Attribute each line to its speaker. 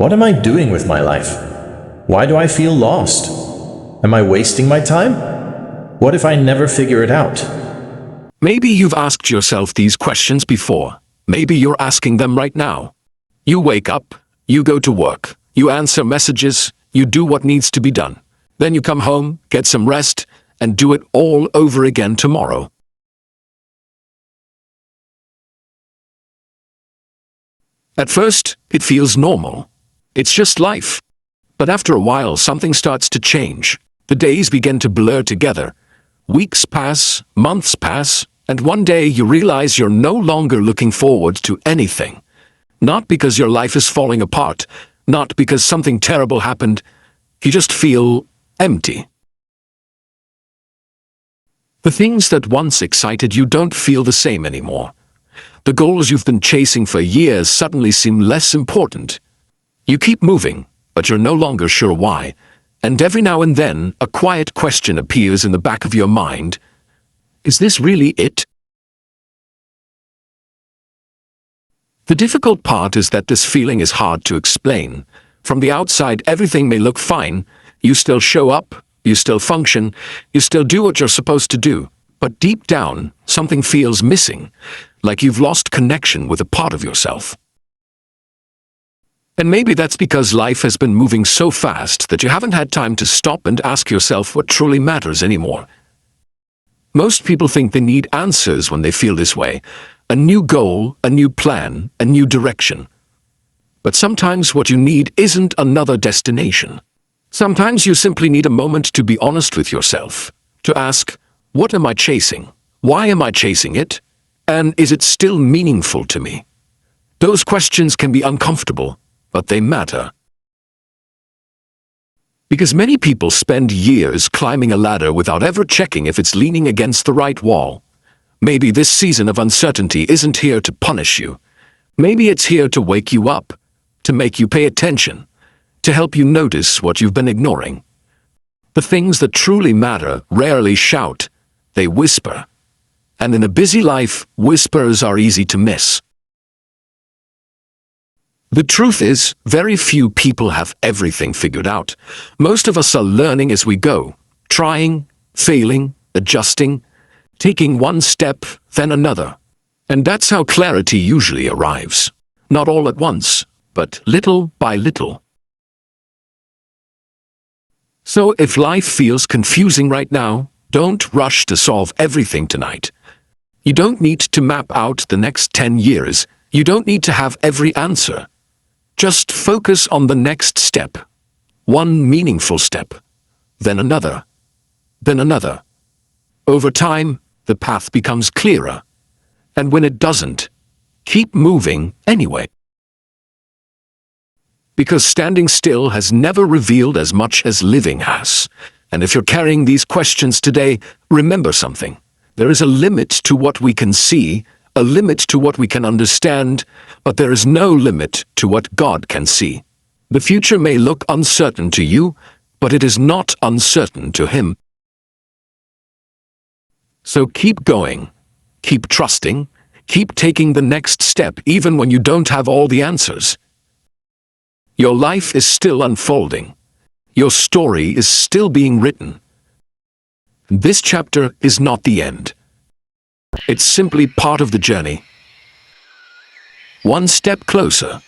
Speaker 1: What am I doing with my life? Why do I feel lost? Am I wasting my time? What if I never figure it out?
Speaker 2: Maybe you've asked yourself these questions before. Maybe you're asking them right now. You wake up, you go to work, you answer messages, you do what needs to be done. Then you come home, get some rest, and do it all over again tomorrow. At first, it feels normal. It's just life. But after a while, something starts to change. The days begin to blur together. Weeks pass, months pass, and one day you realize you're no longer looking forward to anything. Not because your life is falling apart, not because something terrible happened. You just feel empty. The things that once excited you don't feel the same anymore. The goals you've been chasing for years suddenly seem less important. You keep moving, but you're no longer sure why. And every now and then, a quiet question appears in the back of your mind. Is this really it? The difficult part is that this feeling is hard to explain. From the outside, everything may look fine. You still show up, you still function, you still do what you're supposed to do. But deep down, something feels missing, like you've lost connection with a part of yourself. And maybe that's because life has been moving so fast that you haven't had time to stop and ask yourself what truly matters anymore. Most people think they need answers when they feel this way. A new goal, a new plan, a new direction. But sometimes what you need isn't another destination. Sometimes you simply need a moment to be honest with yourself, to ask, what am I chasing? Why am I chasing it? And is it still meaningful to me? Those questions can be uncomfortable, but they matter. Because many people spend years climbing a ladder without ever checking if it's leaning against the right wall. Maybe this season of uncertainty isn't here to punish you. Maybe it's here to wake you up, to make you pay attention, to help you notice what you've been ignoring. The things that truly matter rarely shout, they whisper. And in a busy life, whispers are easy to miss. The truth is, very few people have everything figured out. Most of us are learning as we go, trying, failing, adjusting, taking one step, then another. And that's how clarity usually arrives. Not all at once, but little by little. So if life feels confusing right now, don't rush to solve everything tonight. You don't need to map out the next 10 years. You don't need to have every answer. Just focus on the next step. One meaningful step. Then another. Then another. Over time, the path becomes clearer. And when it doesn't, keep moving anyway. Because standing still has never revealed as much as living has. And if you're carrying these questions today, remember something. There is a limit to what we can see, a limit to what we can understand, but there is no limit to what God can see. The future may look uncertain to you, but it is not uncertain to Him. So keep going, keep trusting, keep taking the next step even when you don't have all the answers. Your life is still unfolding. Your story is still being written. This chapter is not the end. It's simply part of the journey. One step closer.